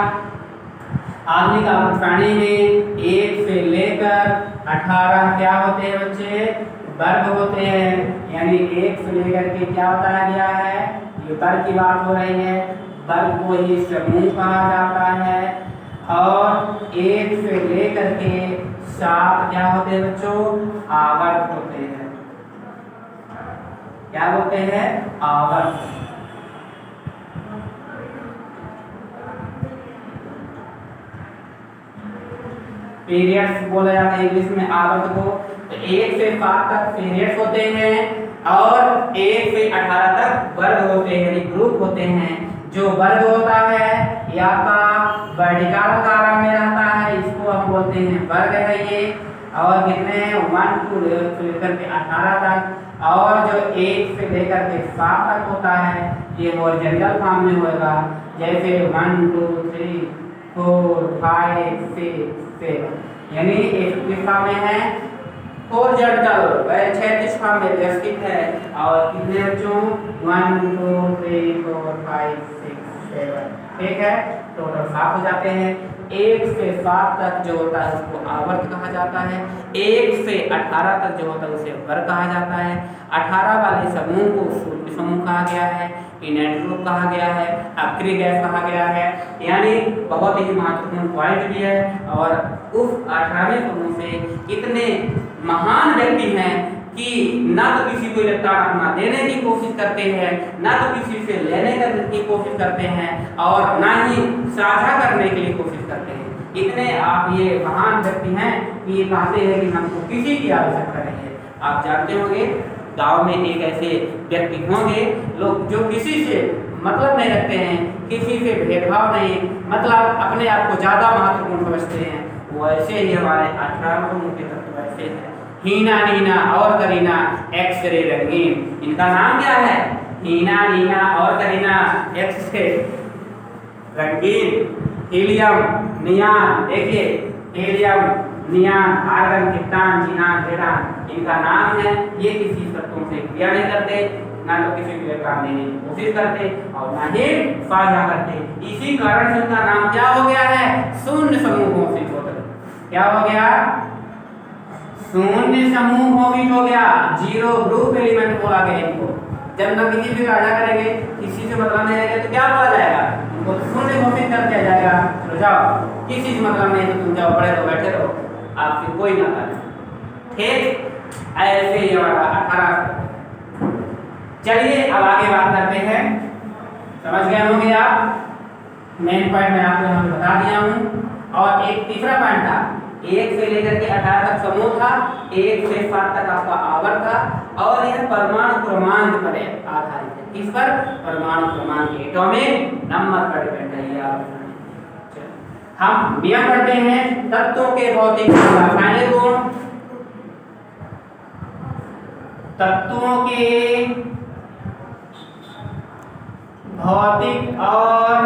Speaker 1: आधुनिक आवर्त सारणी में 1 से लेकर 18 क्या होते हैं बच्चे, वर्ग होते हैं। यानी 1 से लेकर के क्या बताया गया है, ये वर्ग की बात हो रही है, वर्ग को ही समूह कहा जाता है। और 1 से लेकर के 7 क्या होते हैं बच्चों, आवर्त होते हैं। क्या बोलते हैं, आवर्त। पीरियड्स बोला जाता है इंग्लिश में आवर्त को। तो 1 से 7 तक पीरियड्स होते हैं और 1 से 18 तक वर्ग होते हैं, यानी ग्रुप होते हैं। जो वर्ग होता है या का वर्टिकल आकार में रहता है, इसको हम बोलते हैं वर्ग है ये। और कितने 1 से लेकर के 18 तक। और जो 1 से लेकर के 7 तक होता है ये हॉरिजॉन्टल फॉर्म में होगा, जैसे 1 2 3 4 5 6 7, यानी एक दिशा में है हॉरिजॉन्टल, वह क्षैतिज फॉर्म में व्यवस्थित है। और कितने बच्चों, 1 2 3 4 5 6 7, ठीक है, टोटल 7 हो जाते हैं। 1 से 7 तक जो होता है उसको आवर्त कहा जाता है। 1 से 18 तक जो होता है उसे वर्ग कहा जाता है। 18 वाले समूह को सूक्ष्म समूह कहा गया है, इनर्ट ग्रुप कहा गया है, अक्रिय गैस कहा गया है। यानी बहुत ही महत्वपूर्ण पॉइंट भी है। और उस 18वें समूह से इतने महान व्यक्ति हैं कि ना तो किसी को इलेक्ट्रॉन अपना देने की कोशिश करते हैं, ना तो किसी से लेने की कोशिश करते हैं, और ना ही साझा करने के लिए कोशिश करते हैं। इतने आप ये महान व्यक्ति हैं कि ये कहते हैं कि हमको किसी की आवश्यकता नहीं है। आप जानते होंगे गांव में एक ऐसे व्यक्ति होंगे लोग जो किसी से मतलब नहीं रखते हैं, किसी से भेदभाव नहीं, मतलब अपने आप को ज्यादा महत्वपूर्ण समझते हैं। वो ऐसे ही हमारे 18 मुख्य तत्व ऐसे हैं। हीना नीना और करीना एक्स-रे रंगीन, इनका नाम क्या है, हीना नीना और करीना एक्स-रे रंगीन। हीलियम नियान, देखिए helium नियान argon titan xenon radon, इनका नाम है। ये किसी तत्वों से क्रिया नहीं करते, ना तो किसी को इलेक्ट्रॉन देने की कोशिश करते और ना ही साझा करते। इसी कारण से उनका नाम क्या हो गया है, शून्य समूह घोषित हो गया। क्या हो गया, शून्य समूह घोषित हो गया, जीरो ग्रुप एलिमेंट बोला गया इनको। जब ना किसी भी साझा करेंगे, किसी से मतलब नहीं रहेगा तो क्या बोला जाएगा, उनको शून्य घोषित कर दिया जाएगा। तो जाओ, किसी से मतलब नहीं तो तुम जाओ पढ़े रहो, बैठे रहो, आपसे कोई ना करे। ठीक, ऐसे ही हमारा 18। चलिए अब आगे बात करते हैं। समझ गए होंगे आप, मेन पॉइंट मैं आपको यहाँ पे बता दिया हूँ। और एक तीसरा पॉइंट था, 1 से लेकर के 18 तक समूह था, 1 से 7 तक आपका आवर्त था। और यह परमाणु क्रमांक पर आधारित है। किस पर, परमाणु क्रमांक, एटॉमिक नंबर पर डिपेंड है ये आप। हम नियम पढ़ते हैं, तत्वों के भौतिक और रासायनिक गुण। तत्वों के भौतिक और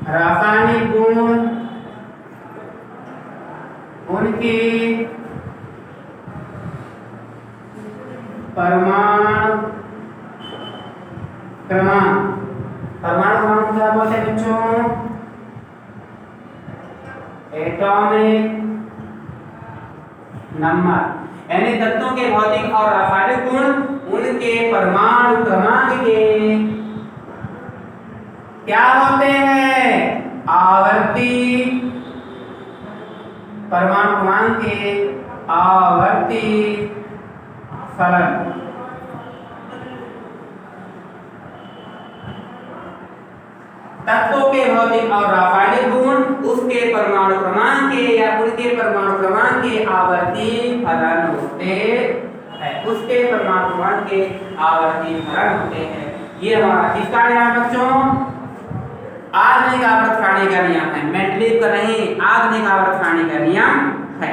Speaker 1: रासायनिक गुण, उनके परमाणु क्रमांक। परमाणु क्रमांक क्या बोलते हैं बच्चों, एटॉमिक नंबर। यानी तत्वों के भौतिक और रासायनिक गुण उनके परमाणु क्रमांक के क्या होते हैं, आवर्ती, परमाणु क्रमांक के आवर्ती फलन। तत्वों के भौतिक और रासायनिक गुण उसके परमाणु क्रमांक के या उनके परमाणु क्रमांक के आवर्ती फलन होते हैं। उसके परमाणु क्रमांक के आवर्ती फलन होते हैं। ये हमारा किसका नियम बच्चों, आधुनिक आवर्त सारणी का नियम है, मेंडलीव का नहीं, आधुनिक आवर्त सारणी का नियम है।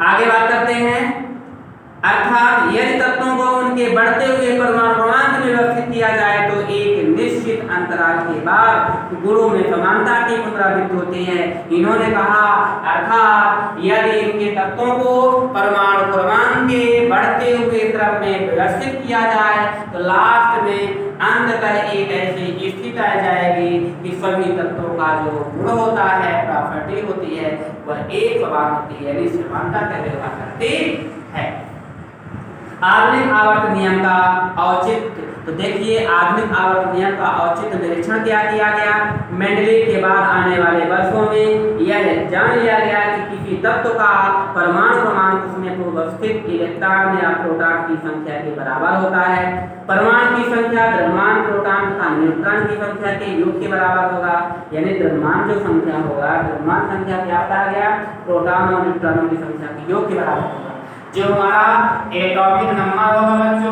Speaker 1: आगे बात करते हैं अर्थात यदि तत्वों को उनके बढ़ते हुए परमाणु क्रमांक में व्यवस्थित किया जाए तो एक निश्चित अंतराल के बाद गुणों में समानता की पुनरावृत्ति होती है। इन्होंने कहा अर्थात यदि इनके तत्वों को परमाणु क्रमांक के बढ़ते हुए क्रम में व्यवस्थित किया जाए तो लास्ट में अंततः एक ऐसी स्थिति आ जाएगी कि सभी तत्वों का जो गुण होता है, प्रॉपर्टी होती है, वह एक समान होती है, यानी समानता का व्यवहार करती है। आधुनिक आवर्त नियम का औचित्य, तो देखिए आधुनिक आवर्त नियम का औचित्य निरीक्षण क्या किया गया। मेंडलीव के बाद आने वाले वर्षों में यह जान लिया गया कि किसी तत्व का परमाणु क्रमांक उसमें उपस्थित इलेक्ट्रॉन या प्रोटॉन की संख्या के बराबर होता है। परमाणु की संख्या द्रव्यमान प्रोटॉन तथा न्यूट्रॉन की संख्या के योग के बराबर होगा, यानी द्रव्यमान जो संख्या होगा, द्रव्यमान संख्या क्या बताया गया, प्रोटॉन और न्यूट्रॉनों की संख्या के योग के बराबर होगा। जो हमारा एटॉमिक नंबर होगा बच्चों,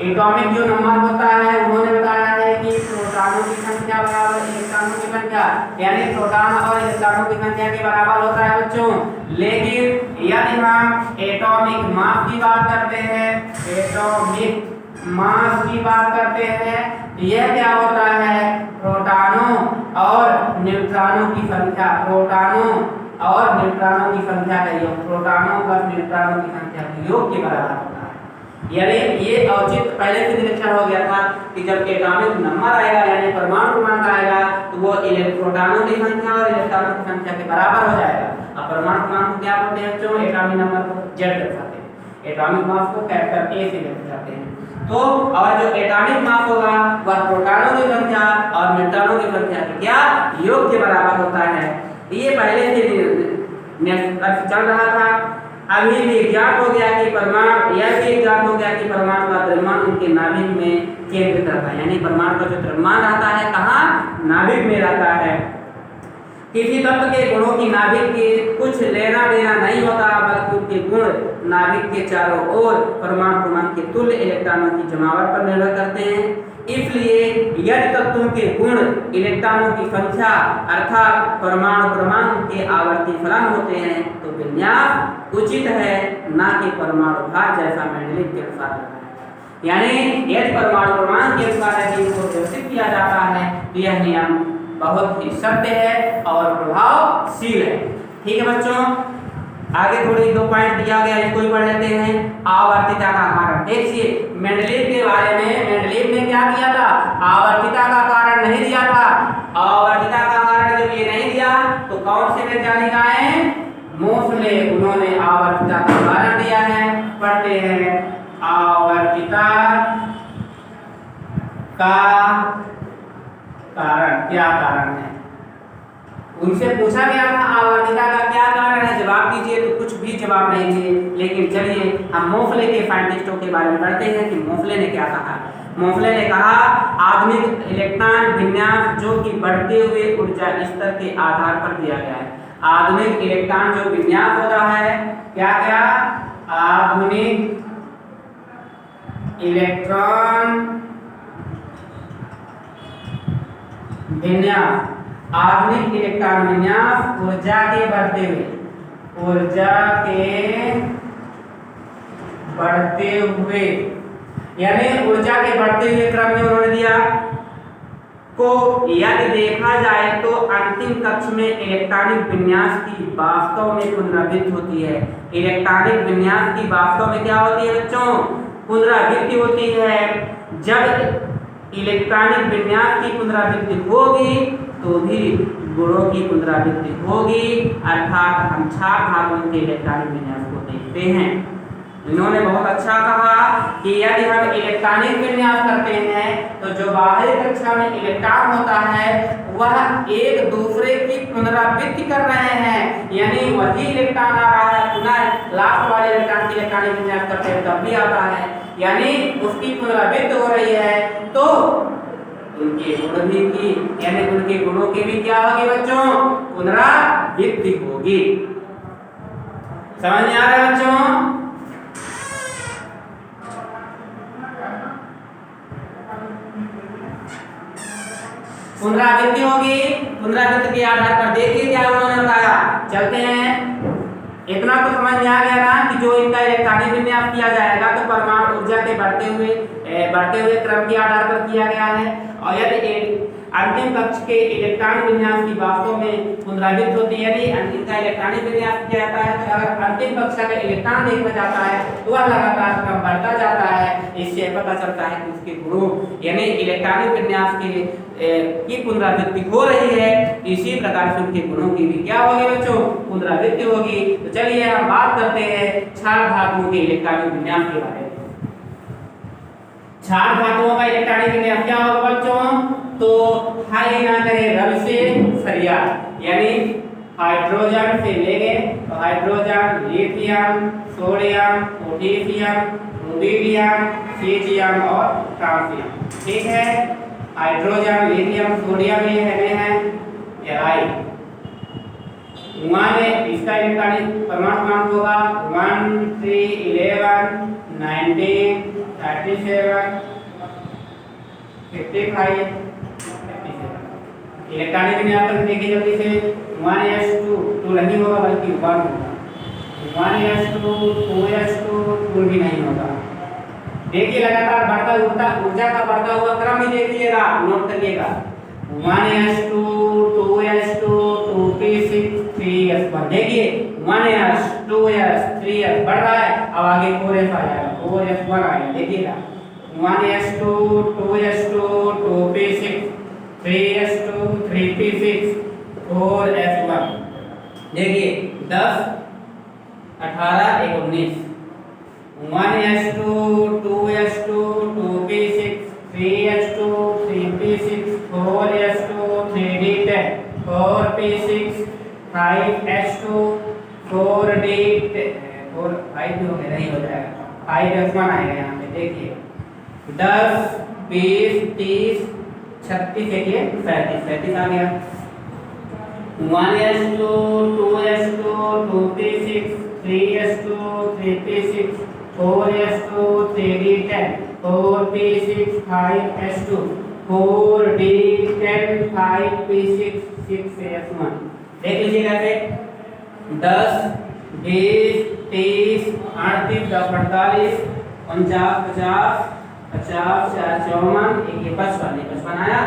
Speaker 1: एटॉमिक जो नंबर होता है उन्होंने बताया है कि प्रोटॉनों की संख्या बराबर इलेक्ट्रॉनों की संख्या, यानी प्रोटॉन और इलेक्ट्रॉनों की संख्या के बराबर होता है बच्चों। लेकिन यदि हम एटॉमिक मास की बात करते हैं, एटॉमिक मास की बात करते हैं, यह क्या होता है, प्रोटॉनों और न्यूट्रॉनों की संख्या, प्रोटॉनों और न्यूट्रॉनों की संख्या का योग, प्रोटॉनों प्लस न्यूट्रॉनों की संख्या के योग के बराबर होता है। यानी ये औचित्य पहले से निरीक्षण हो गया था कि जब एटॉमिक नंबर आएगा यानी परमाणु क्रमांक आएगा तो वो प्रोटॉनों की संख्या और इलेक्ट्रॉनों की संख्या के बराबर हो जाएगा। अब परमाणु क्रमांक को क्या बोलते हैं बच्चों, एटॉमिक नंबर को जेड दर्शाते हैं, एटॉमिक मास को कैपिटल ए से दर्शाते हैं। तो और जो एटॉमिक मास होगा वह प्रोटॉनों की संख्या और न्यूट्रॉनों की संख्या के क्या योग के बराबर होता है। ये पहले से चल रहा था। अभी भी ज्ञात हो गया कि परमाणु, यह भी ज्ञात हो गया कि परमाणु का द्रव्यमान उनके नाभिक में केंद्रित रहता है, यानी परमाणु का जो द्रव्यमान रहता है कहाँ, नाभिक में रहता है। किसी तत्व के गुणों की नाभिक के कुछ लेना देना नहीं होता, बल्कि उनके गुण नाभिक के चारों ओर परमाणु क्रमांक के तुल्य इलेक्ट्रॉनों की जमावट पर निर्भर करते हैं। इसलिए यदि तत्वों के गुण इलेक्ट्रॉनों की संख्या अर्थात परमाणु क्रमांक के आवर्ती फलन होते हैं तो विन्यास उचित है, ना कि परमाणु भार जैसा मेंडलीव के अनुसार है। यानी यदि परमाणु क्रमांक के अनुसार इनको व्यवस्थित किया जाता है तो यह नियम बहुत ही सत्य है और प्रभावशील है। ठीक है बच्चों, आगे थोड़ी दो पॉइंट दिया गया, इसको भी पढ़ लेते हैं। आवर्तिता का कारण, देखिए मेंडलीव के बारे में, मेंडलीव ने क्या किया था, आवर्तिता का कारण नहीं दिया था। आवर्तिता का कारण जब ये नहीं दिया तो कौन से वैज्ञानिक आए, मोसले, उन्होंने आवर्तिता का कारण दिया है। पढ़ते हैं, आवर्तिता का कारण, क्या कारण है, उनसे पूछा गया था आवर्तिता का क्या कारण है, जवाब दीजिए, तो कुछ भी जवाब नहीं दिए। लेकिन चलिए हम मोसले के साइंटिस्टों के बारे में पढ़ते हैं कि मोसले ने क्या कहा। मोसले ने कहा आधुनिक इलेक्ट्रॉन विन्यास जो कि बढ़ते हुए ऊर्जा स्तर के आधार पर दिया गया है। आधुनिक इलेक्ट्रॉन जो विन्यास होता है, क्या क्या, आधुनिक इलेक्ट्रॉन विन्यास, आधुनिक इलेक्ट्रॉन विन्यास ऊर्जा के बढ़ते हुए, ऊर्जा के बढ़ते हुए, यानी ऊर्जा के बढ़ते हुए क्रम में उन्होंने दिया को यदि देखा जाए तो अंतिम कक्ष में इलेक्ट्रॉनिक विन्यास की वास्तव में पुनरावृत्ति होती है। इलेक्ट्रॉनिक विन्यास की वास्तव में क्या होती है बच्चों, पुनरावृत्ति होती है। जब इलेक्ट्रॉनिक विन्यास की पुनरावृत्ति होगी तो भी गुणों की पुनरावृत्ति होगी, अर्थात हम छार धातुओं के इलेक्ट्रॉनिक विन्यास को देखते हैं। इन्होंने बहुत अच्छा कहा कि यदि हम इलेक्ट्रॉनिक विन्यास करते हैं तो जो बाहरी कक्षा में इलेक्ट्रॉन होता है वह एक दूसरे की पुनरावृत्ति कर रहे हैं, यानी वही इलेक्ट्रॉन आ रहा है, पुनः लास्ट वाले इलेक्ट्रॉन की इलेक्ट्रॉनिक विन्यास करते हैं तब भी आता है, यानी उसकी पुनरावृत्ति हो रही है। तो उनके गुण भी की, यानी उनके गुणों की भी क्या होगी बच्चों, पुनरावृत्ति होगी। समझ में आ रहा है बच्चों? पुनरावृत्ति होगी, पुनरावृत्ति के आधार पर देखिए क्या उन्होंने बताया। चलते हैं इतना तो समझ में आ गया ना कि जो इनका इलेक्ट्रॉनिक विन्यास किया जाएगा तो परमाणु ऊर्जा के बढ़ते हुए क्रम के आधार पर किया गया है। और यदि अंतिम कक्ष के इलेक्ट्रॉन विन्यास की वास्तव में पुनरावृत्ति होती है, यदि इनका इलेक्ट्रॉनिक विन्यास किया जाता है तो अगर अंतिम कक्षा का इलेक्ट्रॉन देखा जाता है तो वह लगातार क्रम बढ़ता जाता है। इससे पता चलता है कि उसके गुणों यानी इलेक्ट्रॉनिक विन्यास की पुनरावृत्ति हो रही है। इसी प्रकार से उनके गुणों की भी क्या होगी बच्चों, पुनरावृत्ति होगी। तो चलिए हम बात करते हैं क्षार धातुओं के इलेक्ट्रॉनिक विन्यास के बारे में। क्षार धातुओं का इलेक्ट्रॉनिक विन्यास क्या होगा बच्चों, तो हाई ना करें रब से सरिया, यानी हाइड्रोजन से लेंगे तो hydrogen, lithium, sodium, potassium, rubidium, caesium और फ्रांसियम। ठीक है, हाइड्रोजन, लिथियम, सोडियम ये है आई। माने इसका इलेक्ट्रॉनिक परमाणु क्रमांक होगा 1 3 11 19 37 55। इलेक्ट्रॉनिक विन्यास पर देखिए जल्दी से 1s2 2 नहीं होगा बल्कि 1 होगा, 1s2 2s2 2 भी नहीं होगा। देखिए लगातार बढ़ता ऊर्जा का बढ़ता हुआ क्रम ही देखिएगा, नोट करिएगा 1s2 2s2 2p6 3s1। देखिए 1s 2s 3s बढ़ रहा है, अब आगे 4s आ जाएगा, 4s1 आएगा। देखिएगा 1s2 2s2 2p6 3s2 3p6 4s1। देखिए 10 18 19 1s2 2s2 2p6 3s2 3p6 4s2 3d10 4p6 5s2 4d 4 5 भी हो गया, नहीं हो जाएगा, 5s1 आएगा यहाँ पे। देखिए 10 20 30 36 देखिए 37 आ गया। 1s2 2s2 2p6 3s2 3p6 4s2 3d10 4p6 5s2 4d10 5p6 6s1। देख लीजिए कैसे 10 20 30 38 10 48 49 50 50 4 54 1 55 आया,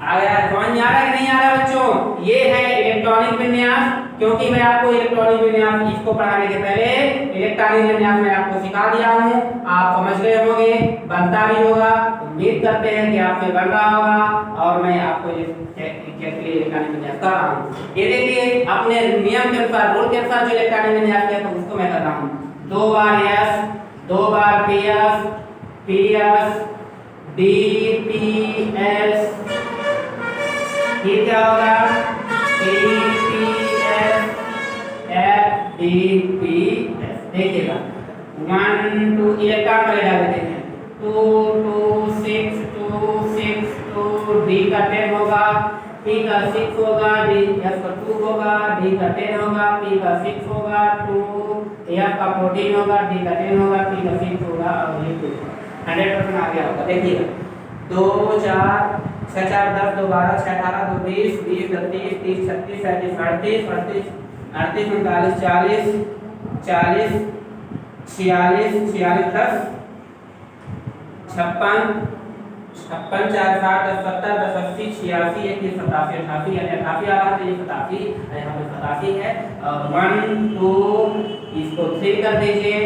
Speaker 1: आ गया। समझ में आ रहा है कि नहीं आ रहा बच्चों? ये है इलेक्ट्रॉनिक विन्यास। क्योंकि मैं आपको इलेक्ट्रॉनिक विन्यास इसको पढ़ाने के पहले इलेक्ट्रॉनिक विन्यास मैं आपको सिखा दिया हूँ, आप समझ गए होंगे, बनता भी होगा। उम्मीद करते हैं कि आपसे बन रहा होगा और मैं आपको एग्जैक्टली इलेक्ट्रॉनिक विन्यास कर रहा हूँ। ये देखिए अपने नियम के अनुसार, रूल के अनुसार जो इलेक्ट्रॉनिक विन्यास किया था उसको मैं कर रहा हूँ। 2 बार एस, 2 बार पीएस, पीएस डीपीएस, ये क्या होगा डीपीएस एफडीपीएस। देखिएगा 1 2 इलेक्ट्रॉन पहले डाल देते हैं 2 2 6 2 6 2 डी का 10 होगा, पी का 6 होगा, डी एफ का 2 होगा, डी का 10 होगा, पी का 6 होगा 2, एफ का 14 होगा, डी का 10 होगा, पी का 6 होगा और ये 2 100% आ गया होगा। देखिएगा 2 4 6 4 10 2 12 6 18 2 20 20 30 30 36 37 38 38 38 39 40 40 46 46 10 56 56 4 60 10 70 10 80 86 21 87 88 यानी 88 आ रहा है, ये 87 यहाँ पे 87 है। और 1 2 इसको 3 कर दीजिए,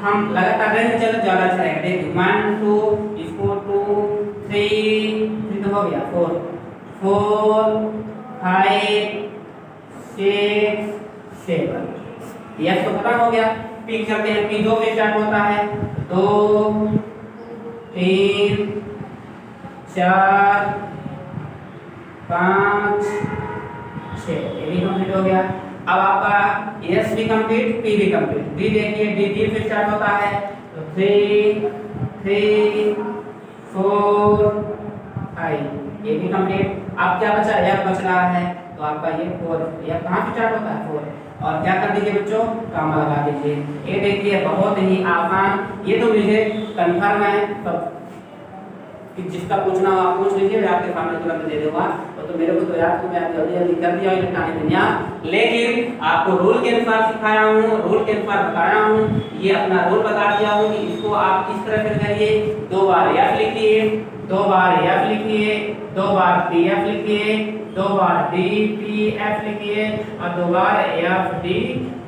Speaker 1: हम लगातार रहेंगे, चलो ज्यादा अच्छा रहेगा। देखिए 1 2 इसको 2 3 तो हो गया 4 4 5 6 7 यस तो खत्म हो गया। पी चलते हैं, पी 2 से स्टार्ट होता है 2 3 4 5 6 ये भी कंप्लीट हो गया। अब आपका एस भी कंप्लीट, पी भी कंप्लीट। डी देखिए डी 3 से स्टार्ट होता है तो 3 3 4 5 ये भी कंप्लीट। अब क्या बचा, एफ बच रहा है तो आपका ये 4, एफ कहाँ से स्टार्ट होता है 4। और क्या कर दीजिए बच्चों, कामा लगा दीजिए। ये देखिए बहुत ही आसान, ये तो मुझे कंफर्म है सब कि जिसका पूछना हो आप पूछ लीजिए, मैं आपके सामने तुरंत दे दूंगा। तो मेरे को तो याद तो मैं जल्दी जल्दी कर दिया इलेक्ट्रॉनिक विन्यास, लेकिन आपको रूल के अनुसार सिखाया हूँ, रूल के अनुसार बताया हूँ। ये अपना रूल बता दिया हूँ कि इसको आप इस तरह से करिए, 2 बार एफ लिखिए, 2 बार एफ लिखिए, 2 बार पी एफ लिखिए, 2 बार डी पी एफ लिखिए और 2 बार एफ डी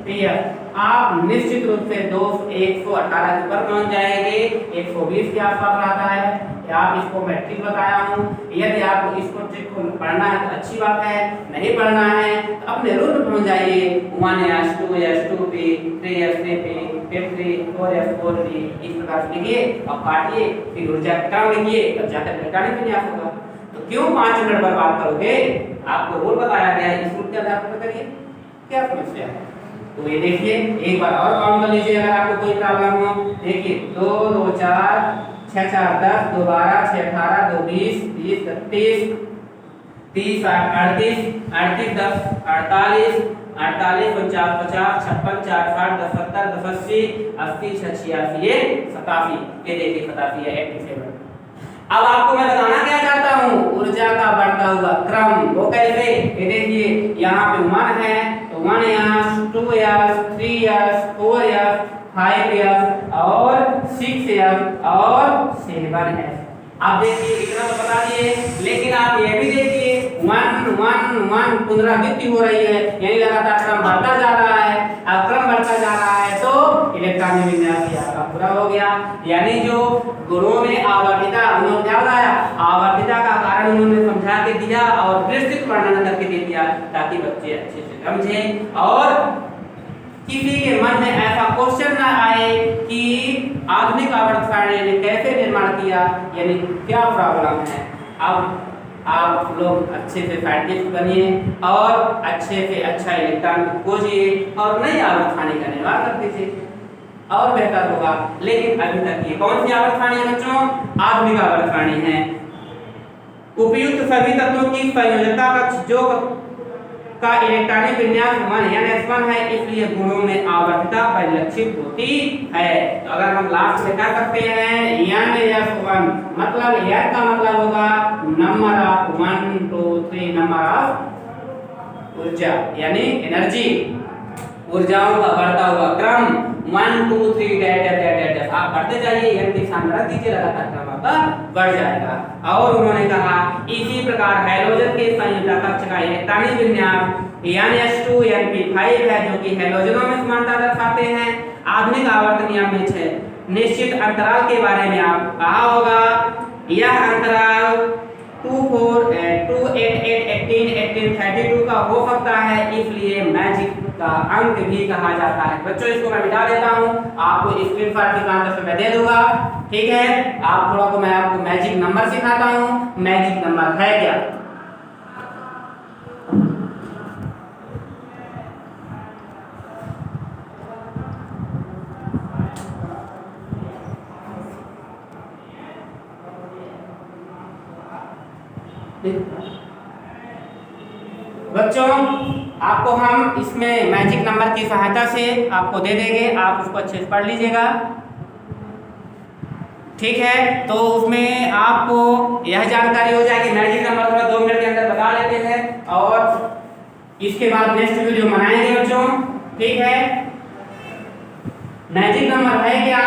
Speaker 1: पी एफ। आप निश्चित रूप से 118 के ऊपर पहुंच जाएंगे, 120 के आसपास रहता है। आप इसको मैट्रिक बताया हूँ। यदि आप इसको ट्रिक को पढ़ना है तो अच्छी बात है, नहीं पढ़ना है तो अपने रूल में पहुंच जाइए। 1s2 3s3 3 4s4 इस प्रकार से लिखिए और काटिए, फिर ऊर्जा टर्म लिखिए, तब जाकर इलेक्ट्रॉनिक विन्यास होगा। तो क्यों 5 मिनट बर्बाद करोगे? आपको रूल बताया गया है, इस रूल के आधार पर करिए, क्या समस्या है? तो ये देखिए, एक बार और काउंट कर लीजिए अगर आपको कोई प्रॉब्लम हो। देखिए 2 2 4 6 4 10 2 12 6 18 2 20 30 31 30 38 38 10 48 48 49 50 56 4 60 10 70 10 80 80 86 ये 87, ये देखिए 87 है 87। अब आपको मैं बताना क्या चाहता हूँ, ऊर्जा का बढ़ता हुआ क्रम। वो कैसे? ये देखिए यहाँ पे 1 है तो 1s 2s 3s 4s 5s और 6s और 7s। आप देखिए इतना तो बता दिए, लेकिन आप ये भी देखिए 1 1 1 पुनरावृत्ति हो रही है, यानी लगातार क्रम बढ़ता जा रहा है। अब क्रम बढ़ता जा रहा है तो इलेक्ट्रॉनिक विन्यास आपका पूरा हो गया। यानी जो गुरुओं ने आवर्तिता, उन्होंने क्या बताया, आवर्तिता का कारण उन्होंने समझा के दिया और विस्तृत वर्णन करके दे दिया ताकि बच्चे अच्छे से समझें और किसी के मन में ऐसा क्वेश्चन ना आए कि आधुनिक आवर्त सारणी ने कैसे निर्माण किया, यानी क्या प्रॉब्लम है। अब आप लोग अच्छे से साइंटिस्ट बनिए और अच्छे से अच्छा इलेक्ट्रॉन खोजिए और नई आवर्त सारणी का निर्माण कर दीजिए और बेहतर होगा। लेकिन अभी तक ये कौन सी आवर्त सारणी है बच्चों? आधुनिक आवर्त सारणी है। उपयुक्त सभी तत्वों की संयोजकता कक्ष जो का इलेक्ट्रॉनिक विन्यास 1s1 है, इसलिए गुणों में आवर्तता परिलक्षित होती है। तो अगर हम लास्ट में क्या करते हैं, ns1 मतलब n का मतलब होगा नंबर ऑफ 1 2 3 नंबर ऑफ ऊर्जा, यानी एनर्जी, ऊर्जाओं का बढ़ता हुआ क्रम 1 2 3 डैश आप बढ़ते जाइए, n के सामने रख दीजिए, लगातार क्रम आपका बढ़ जाएगा। और उन्होंने कहा इसी प्रकार हैलोजन के संयोजक कक्ष का इलेक्ट्रॉनिक विन्यास ns2 np5 है, जो कि हैलोजनों में समानता दर्शाते हैं। आधुनिक आवर्त नियम में 6 निश्चित अंतराल के बारे में आप कहा होगा। यह अंतराल 2 4 2 8 8 18 18 32 का हो सकता है, इसलिए मैजिक का अंक भी कहा जाता है। बच्चों इसको मैं मिटा देता हूँ, आपको स्क्रीन पर टिकाने से मैं दे दूंगा, ठीक है। आप थोड़ा तो मैं आपको मैजिक नंबर सिखाता हूँ। मैजिक नंबर है क्या? बच्चों आपको हम इसमें मैजिक नंबर की सहायता से आपको दे देंगे, आप उसको अच्छे से पढ़ लीजिएगा, ठीक है। तो उसमें आपको यह जानकारी हो जाएगी। मैजिक नंबर थोड़ा 2 मिनट के अंदर बता लेते हैं और इसके बाद नेक्स्ट वीडियो बनाएंगे बच्चों, ठीक है। मैजिक नंबर है क्या?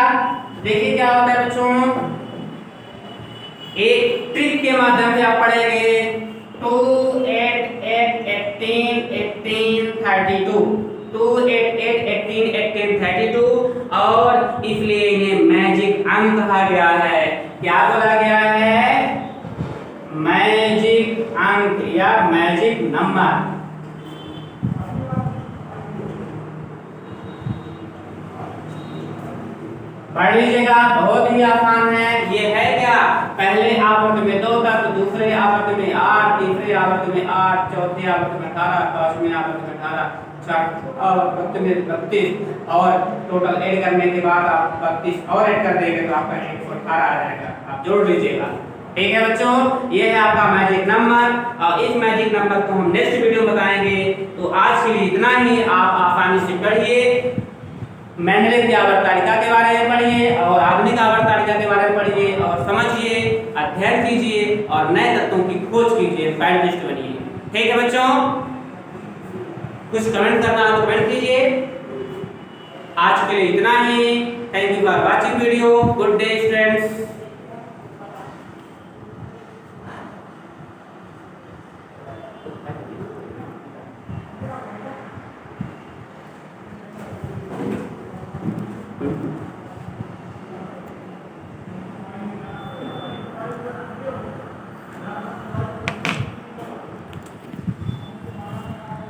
Speaker 1: देखिए क्या होता है बच्चों, एक ट्रिक के माध्यम से आप पढ़ेंगे 2 8 8 18 18 32 2 8 8 18 18 32 और इसलिए इन्हें मैजिक अंक कहा गया है। क्या बोला गया है? मैजिक अंक या मैजिक नंबर। पढ़ लीजिएगा, बहुत ही आसान है। ये है क्या? पहले आवर्त में 2 था, तो दूसरे आवर्त में 8, तीसरे आवर्त में 8, चौथे आवर्त में 18, पांचवें आवर्त में 18, छठे आवर्त में 32 और टोटल ऐड करने के बाद आप 32 और ऐड कर देंगे तो आपका 118 आ जाएगा। आप जोड़ लीजिएगा, ठीक है बच्चों। ये है आपका मैजिक नंबर और इस मैजिक नंबर को हम नेक्स्ट वीडियो में बताएंगे। तो आज के लिए इतना ही। आप आसानी से पढ़िए, मेंडलेव की आवर्त तालिका के बारे में पढ़िए और आधुनिक आवर्त तालिका के बारे में पढ़िए और समझिए, अध्ययन साइंटिस्ट बनिए। ठीक है बच्चों, कुछ कमेंट करना हो तो कमेंट कीजिए। आज के लिए इतना ही। Thank you for watching video. Good day students.